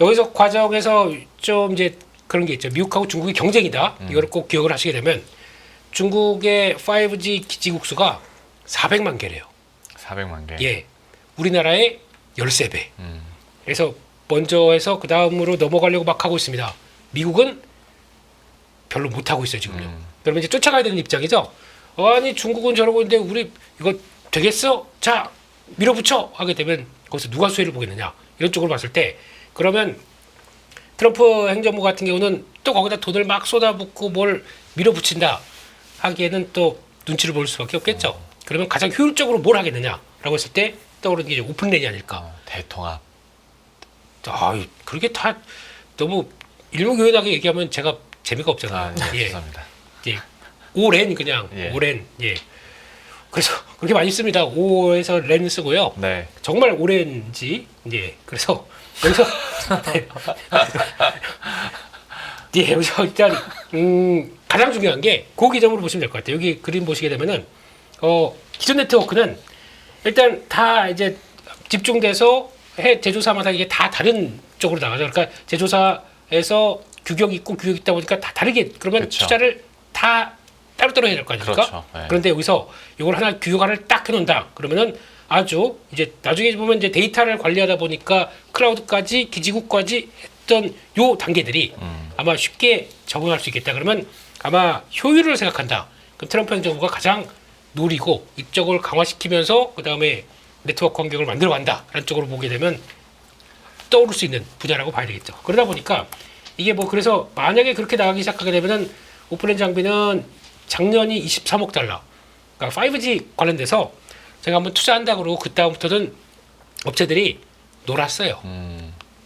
여기서 과정에서 좀 이제 그런 게 있죠. 미국하고 중국이 경쟁이다. 이걸 꼭 기억을 하시게 되면 중국의 5G 기지국 수가 400만 개래요. 400만 개. 예, 우리나라의 13배. 그래서 먼저 해서 그 다음으로 넘어가려고 막 하고 있습니다. 미국은 별로 못 하고 있어요 지금요. 그러면 이제 쫓아가야 되는 입장이죠. 아니 중국은 저러고 있는데 우리 이거 되겠어? 자 밀어붙여 하게 되면 거기서 누가 수혜를 보겠느냐 이런 쪽으로 봤을 때 그러면 트럼프 행정부 같은 경우는 또 거기다 돈을 막 쏟아붓고 뭘 밀어붙인다 하기에는 또 눈치를 볼 수밖에 없겠죠. 그러면 가장 효율적으로 뭘 하겠느냐라고 했을 때 떠오르는 게 이제 오픈랜이 아닐까. 대통합. 그렇게 다 너무 일목요연하게 얘기하면 제가 재미가 없잖아요. 네, 예. 죄송합니다. 예. 오랜 그냥 예. 오랜 예. 그래서 그렇게 많이 씁니다. 5에서 랜 쓰고요. 네. 정말 오랜지 예. 그래서 여기서 예, 여기서 일단 가장 중요한 게 그 기점으로 보시면 될 것 같아요. 여기 그림 보시게 되면은 기존 네트워크는 일단 다 이제 집중돼서 제조사마다 이게 다 다른 쪽으로 나가죠. 그러니까 제조사에서 규격이 있고 규격이 있다 보니까 다 다르게 그러면 그쵸. 투자를 다 따로따로 해야 될 거 아닙니까? 그렇죠. 네. 그런데 여기서 이걸 하나 규격화를 딱 해놓는다. 그러면은 아주 이제 나중에 보면 이제 데이터를 관리하다 보니까 클라우드까지 기지국까지 했던 요 단계들이 아마 쉽게 적응할 수 있겠다. 그러면 아마 효율을 생각한다. 그럼 트럼프 행정부가 가장 노리고 이쪽을 강화시키면서 그 다음에 네트워크 환경을 만들어 간다라는 쪽으로 보게 되면 떠오를 수 있는 분야라고 봐야 되겠죠. 그러다 보니까 이게 뭐 그래서 만약에 그렇게 나가기 시작하게 되면은 오픈랜 장비는 작년이 23억 달러. 그러니까 5G 관련돼서 제가 한번 투자한다고 그러고 그 다음부터는 업체들이 놀았어요.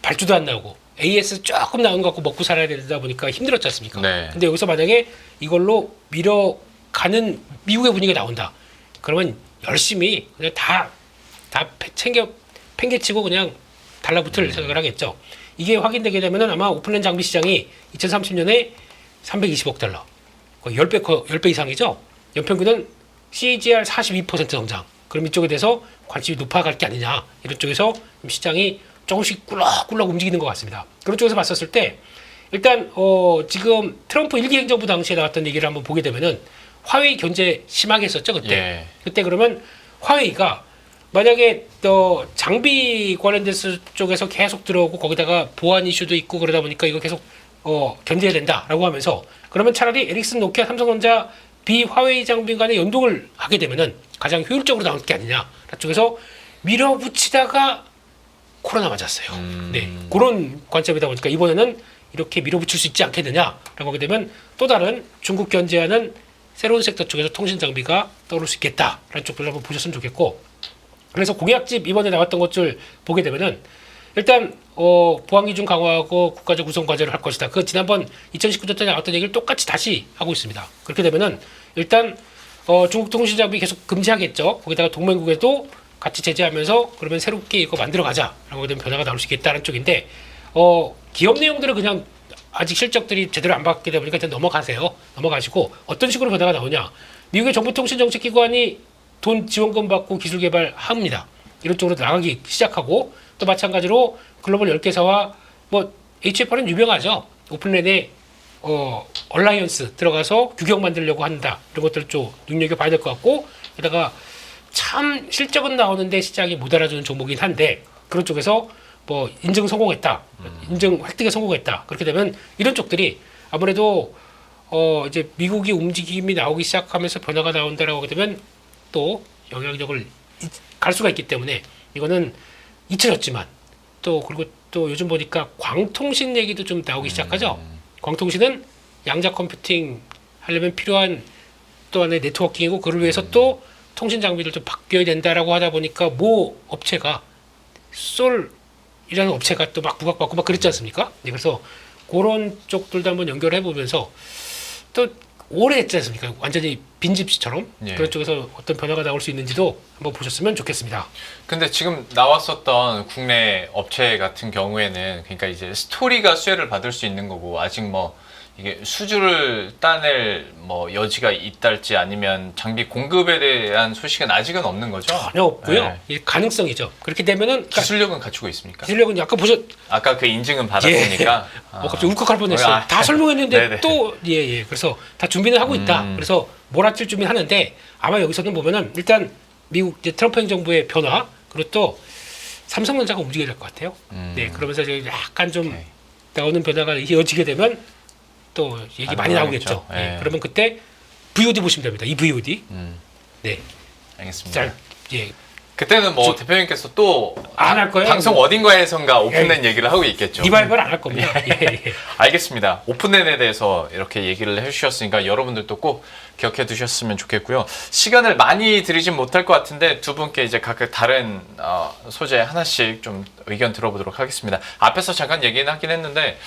발주도 안 나오고 AS 조금 나온 거 갖고 먹고 살아야 되다 보니까 힘들었지 않습니까? 네. 근데 여기서 만약에 이걸로 밀어가는 미국의 분위기가 나온다. 그러면 열심히 그냥 다 팽개치고 그냥 달라붙을 생각을 하겠죠. 이게 확인되게 되면은 아마 오픈랜 장비 시장이 2030년에 320억 달러. 거의 10배 이상이죠. 연평균은 CAGR 42% 성장. 그럼 이쪽에 대해서 관심이 높아갈 게 아니냐 이런 쪽에서 시장이 조금씩 꿀럭꿀럭 움직이는 것 같습니다. 그런 쪽에서 봤었을 때 일단 지금 트럼프 1기 행정부 당시에 나왔던 얘기를 한번 보게 되면은 화웨이 견제 심하게 했었죠 그때. 예. 그때 그러면 화웨이가 만약에 장비 관련된 쪽에서 계속 들어오고 거기다가 보안 이슈도 있고 그러다 보니까 이거 계속 견제해야 된다라고 하면서 그러면 차라리 에릭슨, 노키아, 삼성전자 비화웨이 장비 간의 연동을 하게 되면은 가장 효율적으로 나올 게 아니냐 쪽에서 밀어붙이다가 코로나 맞았어요. 네, 그런 관점이다 보니까 이번에는 이렇게 밀어붙일 수 있지 않겠느냐라고 하게 되면 또 다른 중국 견제하는 새로운 섹터 쪽에서 통신 장비가 떠오를 수 있겠다라는 쪽을 한번 보셨으면 좋겠고 그래서 공약집 이번에 나왔던 것들 보게 되면은 일단 보안 기준 강화하고 국가적 우선 과제를 할 것이다. 그 지난번 2019년에 나왔던 얘기를 똑같이 다시 하고 있습니다. 그렇게 되면은 일단 중국 통신 장비 계속 금지하겠죠. 거기다가 동맹국에도 같이 제재하면서 그러면 새롭게 이거 만들어 가자라고 되면 변화가 나올 수 있겠다는 쪽인데 기업 내용들은 그냥 아직 실적들이 제대로 안 받게 되다 보니까 일단 넘어가시고 어떤 식으로 변화가 나오냐. 미국의 정보통신정책기관이 돈 지원금 받고 기술 개발합니다. 이런 쪽으로 나가기 시작하고 또 마찬가지로 글로벌 10개사와 뭐 HFR은 유명하죠. 오픈랜에 얼라이언스 들어가서 규격 만들려고 한다. 이런 것들 좀 눈여겨봐야 될 것 같고 게다가 참 실적은 나오는데 시장이 못 알아주는 종목이긴 한데 그런 쪽에서 뭐 인증 성공했다. 인증 획득에 성공했다. 그렇게 되면 이런 쪽들이 아무래도 이제 미국이 움직임이 나오기 시작하면서 변화가 나온다라고 하게 되면 또 영향력을 갈 수가 있기 때문에 이거는 잊혀졌지만 또 그리고 또 요즘 보니까 광통신 얘기도 좀 나오기 시작하죠. 광통신은 양자 컴퓨팅 하려면 필요한 또 하나의 네트워킹이고 그를 위해서 또 통신 장비를 좀 바뀌어야 된다라고 하다 보니까 모 업체가 솔이라는 업체가 또 막 부각받고 막 그랬지 않습니까? 네, 그래서 그런 쪽들도 한번 연결해 보면서 또 오래 했지 않습니까? 완전히 빈집시처럼 예. 그런 쪽에서 어떤 변화가 나올 수 있는지도 한번 보셨으면 좋겠습니다. 근데 지금 나왔었던 국내 업체 같은 경우에는 그러니까 이제 스토리가 수혜를 받을 수 있는 거고 아직 뭐 이게 수주를 따낼 뭐 여지가 있달지 아니면 장비 공급에 대한 소식은 아직은 없는 거죠? 전혀 없고요. 네. 이게 가능성이죠. 그렇게 되면은 기술력은 갖추고 있습니까? 기술력은 아까 아까 그 인증은 받았으니까. 갑자기 울컥할 뻔했어요. 다 설명했는데 네네. 또 그래서 다 준비는 하고 있다. 그래서 몰아칠 준비는 하는데 아마 여기서는 보면은 일단 미국 이제 트럼프 행정부의 변화 그리고 또 삼성전자가 움직여야 될 것 같아요. 네, 그러면서 이제 약간 좀 오케이. 나오는 변화가 이어지게 되면 또 얘기 많이 나오겠죠. 네. 네, 그러면 그때 VOD 보시면 됩니다. 이 VOD. 네, 알겠습니다. 예. 그때는 뭐 대표님께서 또 안 할 거예요? 방송 어딘가에선가 오픈랜 얘기를 하고 있겠죠. 리바이벌 안 할 겁니다. 예. 알겠습니다. 오픈랜에 대해서 이렇게 얘기를 해주셨으니까 여러분들도 꼭 기억해 두셨으면 좋겠고요. 시간을 많이 드리진 못할 것 같은데 두 분께 이제 각각 다른 소재 하나씩 좀 의견 들어보도록 하겠습니다. 앞에서 잠깐 얘기는 하긴 했는데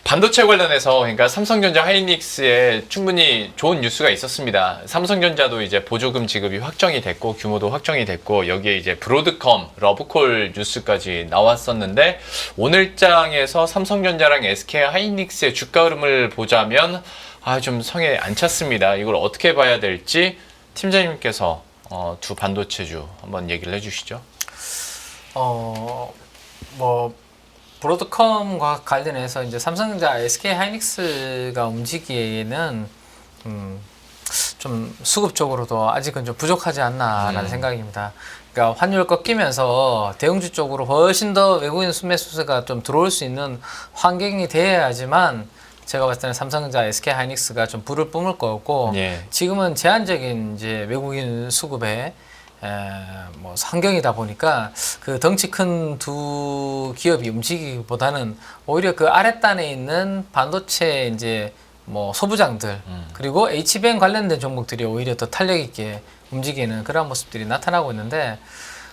반도체 관련해서 그러니까 삼성전자 하이닉스에 충분히 좋은 뉴스가 있었습니다. 삼성전자도 이제 보조금 지급이 확정이 됐고 규모도 확정이 됐고 여기에 이제 브로드컴, 러브콜 뉴스까지 나왔었는데 오늘장에서 삼성전자랑 SK 하이닉스의 주가 흐름을 보자면 좀 성에 안 찼습니다. 이걸 어떻게 봐야 될지 팀장님께서 두 반도체주 한번 얘기를 해주시죠. 브로드컴과 관련해서 이제 삼성전자, SK 하이닉스가 움직이기에는 좀 수급적으로도 아직은 좀 부족하지 않나라는 생각입니다. 그러니까 환율 꺾이면서 대형주 쪽으로 훨씬 더 외국인 순매수세가 좀 들어올 수 있는 환경이 돼야지만 제가 봤을 때는 삼성전자, SK 하이닉스가 좀 불을 뿜을 거고 지금은 제한적인 이제 외국인 수급에 뭐 환경이다 보니까 그 덩치 큰 두 기업이 움직이기보다는 오히려 그 아랫단에 있는 반도체 이제 뭐 소부장들 그리고 HBM 관련된 종목들이 오히려 더 탄력 있게 움직이는 그런 모습들이 나타나고 있는데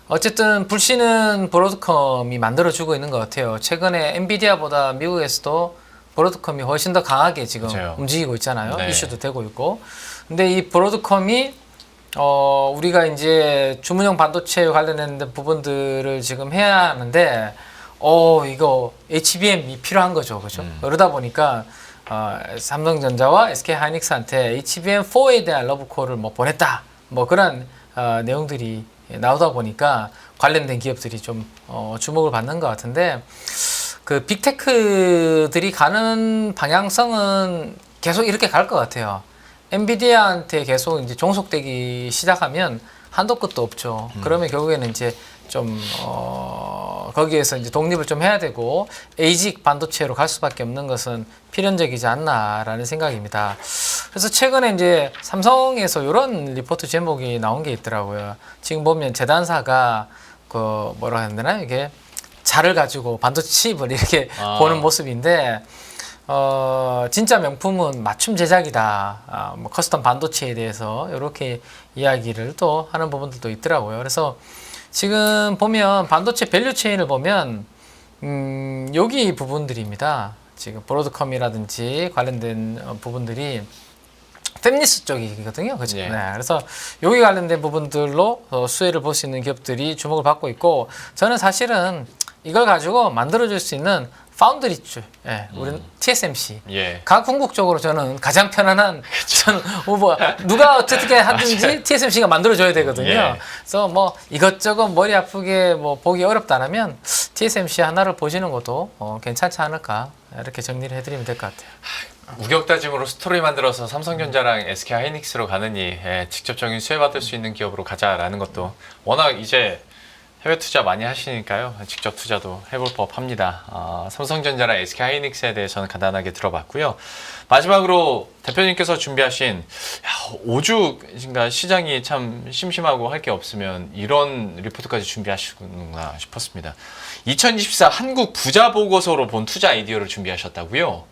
어쨌든 불씨는 브로드컴이 만들어주고 있는 것 같아요. 최근에 엔비디아보다 미국에서도 브로드컴이 훨씬 더 강하게 지금 맞아요. 움직이고 있잖아요. 네. 이슈도 되고 있고. 근데 이 브로드컴이 우리가 이제 주문형 반도체 관련된 부분들을 지금 해야 하는데, 이거 HBM이 필요한 거죠. 그죠? 그러다 보니까, 삼성전자와 SK 하이닉스한테 HBM4에 대한 러브콜을 뭐 보냈다. 뭐 그런, 내용들이 나오다 보니까 관련된 기업들이 좀 주목을 받는 것 같은데 그 빅테크들이 가는 방향성은 계속 이렇게 갈 것 같아요. 엔비디아한테 계속 이제 종속되기 시작하면 한도 끝도 없죠. 그러면 결국에는 이제 좀 거기에서 이제 독립을 좀 해야 되고 에이직 반도체로 갈 수밖에 없는 것은 필연적이지 않나라는 생각입니다. 그래서 최근에 이제 삼성에서 이런 리포트 제목이 나온 게 있더라고요. 지금 보면 재단사가 그 뭐라 해야 되나 이게 자를 가지고 반도체 칩을 이렇게 보는 모습인데 진짜 명품은 맞춤 제작이다. 뭐 커스텀 반도체에 대해서 이렇게 이야기를 또 하는 부분들도 있더라고요. 그래서 지금 보면 반도체 밸류 체인을 보면 여기 부분들입니다. 지금 브로드컴이라든지 관련된 부분들이 팹리스 쪽이거든요. 그죠? 예. 네. 그래서 여기 관련된 부분들로 수혜를 볼 수 있는 기업들이 주목을 받고 있고 저는 사실은 이걸 가지고 만들어줄 수 있는 파운드리 줄, 예, 우리는 TSMC. 예. 각 궁극적으로 저는 가장 편안한 저는 후보 누가 어떻게 하든지 TSMC가 만들어줘야 되거든요. 예. 그래서 뭐 이것저것 머리 아프게 뭐 보기 어렵다라면 TSMC 하나를 보시는 것도 괜찮지 않을까 이렇게 정리를 해드리면 될 것 같아요. 우격다짐으로 스토리 만들어서 삼성전자랑 SK하이닉스로 가느니 직접적인 수혜받을 수 있는 기업으로 가자라는 것도 워낙 이제 해외 투자 많이 하시니까요. 직접 투자도 해볼 법합니다. 삼성전자랑 SK하이닉스에 대해서는 간단하게 들어봤고요. 마지막으로 대표님께서 준비하신 5주인가 시장이 참 심심하고 할 게 없으면 이런 리포트까지 준비하시구나 싶었습니다. 2024 한국 부자 보고서로 본 투자 아이디어를 준비하셨다고요?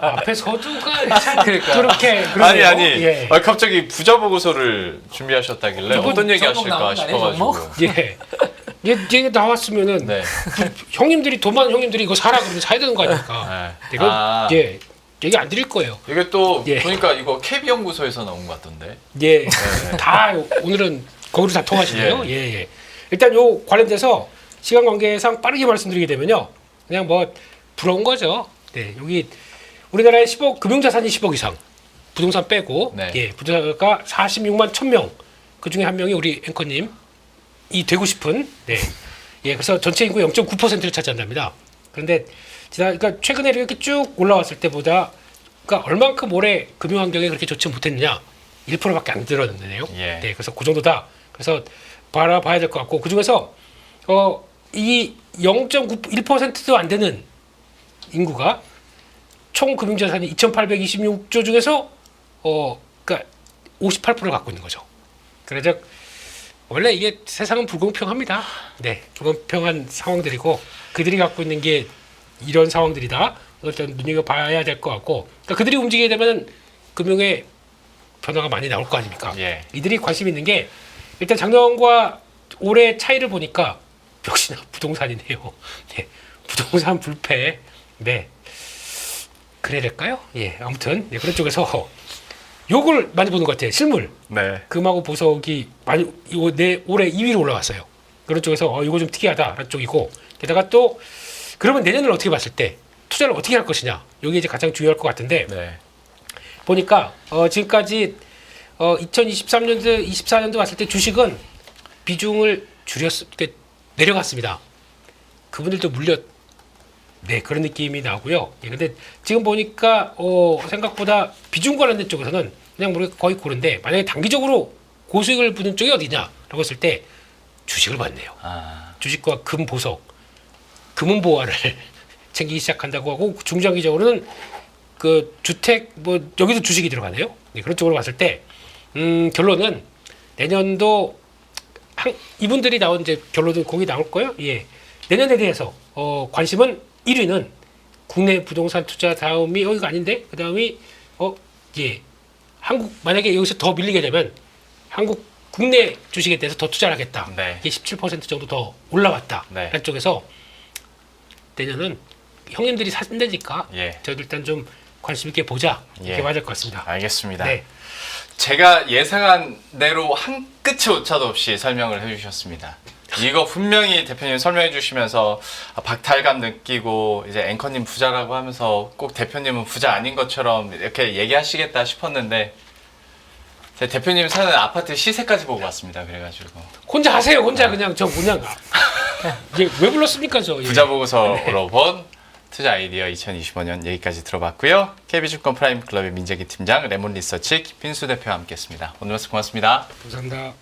앞에 서두가 그러니까. 그렇게 그러네요. 아니 예. 갑자기 부자 보고서를 준비하셨다길래 저건 어떤 얘기 전국 하실까 나온 거 아니에요, 싶어가지고 예. 얘 나왔으면은 네. 형님들이 돈 많은 형님들이 이거 사라 그러면 사야 되는 거 아닙니까? 네. 이거 예 얘기 안 드릴 거예요. 이게 또 예. 보니까 이거 KB 연구소에서 나온 것 같던데. 예, 네. 다 오늘은 거기로 다 통하시네요. 예. 예. 일단 요 관련돼서 시간 관계상 빠르게 말씀드리게 되면요, 그냥 뭐 부러운 거죠. 네, 여기 우리나라에 10억 금융자산이 10억 이상, 부동산 빼고 네. 예, 부자가 46만 1,000명. 그 중에 한 명이 우리 앵커님 이 되고 싶은 네, 예, 그래서 전체 인구 0.9%를 차지한답니다. 그런데 그러니까 최근에 이렇게 쭉 올라왔을 때보다 그러니까 얼만큼 올해 금융 환경에 그렇게 좋지 못했느냐 1%밖에 안 늘었는데요. 예. 네, 그래서 그 정도다. 그래서 봐야 될 것 같고 그 중에서 이 0.1%도 안 되는 인구가 총 금융자산이 2,826조 중에서 그러니까 58%를 갖고 있는 거죠. 그래서 원래 이게 세상은 불공평합니다. 네, 불공평한 상황들이고 그들이 갖고 있는 게 이런 상황들이다. 일단 눈여겨봐야 될 것 같고 그러니까 그들이 움직이게 되면 금융의 변화가 많이 나올 거 아닙니까? 예. 이들이 관심 있는 게 일단 작년과 올해 차이를 보니까 역시나 부동산이네요. 네, 부동산 불패. 네, 그래야 될까요? 예, 아무튼 네, 그런 쪽에서 요걸 많이 보는 것 같아요. 실물. 네. 금하고 보석이 많이 올해 2위로 올라왔어요. 그런 쪽에서 이거 좀 특이하다라는 쪽이고 게다가 또 그러면 내년을 어떻게 봤을 때 투자를 어떻게 할 것이냐 여기 이제 가장 중요할 것 같은데 네. 보니까 지금까지 2023년도 24년도 봤을 때 주식은 비중을 내려갔습니다. 그분들도 물려 네 그런 느낌이 나고요. 예, 근데 지금 보니까 생각보다 비중 관련된 쪽에서는 그냥 우리가 거의 고른데 만약에 단기적으로 고수익을 부는 쪽이 어디냐라고 했을 때 주식을 봤네요. 주식과 금 보석, 금은 보화를 챙기기 시작한다고 하고 중장기적으로는 그 주택 뭐 여기도 주식이 들어가네요. 네, 그런 쪽으로 봤을 때 결론은 내년도 이분들이 나온 이제 결론은 거기 나올 거예요. 예, 내년에 대해서 관심은 1위는 국내 부동산 투자 다음이 여기가 아닌데 그 다음이 예 한국 만약에 여기서 더 밀리게 되면 한국 국내 주식에 대해서 더 투자를 하겠다. 네. 이게 17% 정도 더 올라왔다. 네. 라는 쪽에서 내년은 형님들이 사신다니까 예. 저희도 일단 좀 관심 있게 보자 이렇게 예. 봐야 될 것 같습니다. 알겠습니다. 네. 제가 예상한 대로 한 끗의 오차도 없이 설명을 해주셨습니다. 이거 분명히 대표님 설명해 주시면서 박탈감 느끼고 이제 앵커님 부자라고 하면서 꼭 대표님은 부자 아닌 것처럼 이렇게 얘기하시겠다 싶었는데 제 대표님 사는 아파트 시세까지 보고 왔습니다. 그래가지고 혼자 하세요. 혼자 그냥 저 그냥 이게 왜 불렀습니까 저? 부자 보고서로 본 투자 아이디어 2025년 여기까지 들어봤고요. KB증권 프라임 클럽의 민재기 팀장, 레몬 리서치 김빈수 대표와 함께했습니다. 오늘 말씀 고맙습니다. 감사합니다.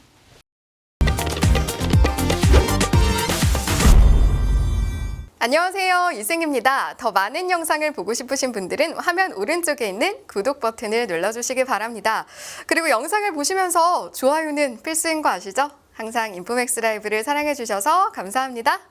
안녕하세요. 이승입니다. 더 많은 영상을 보고 싶으신 분들은 화면 오른쪽에 있는 구독 버튼을 눌러주시기 바랍니다. 그리고 영상을 보시면서 좋아요는 필수인 거 아시죠? 항상 인포맥스 라이브를 사랑해 주셔서 감사합니다.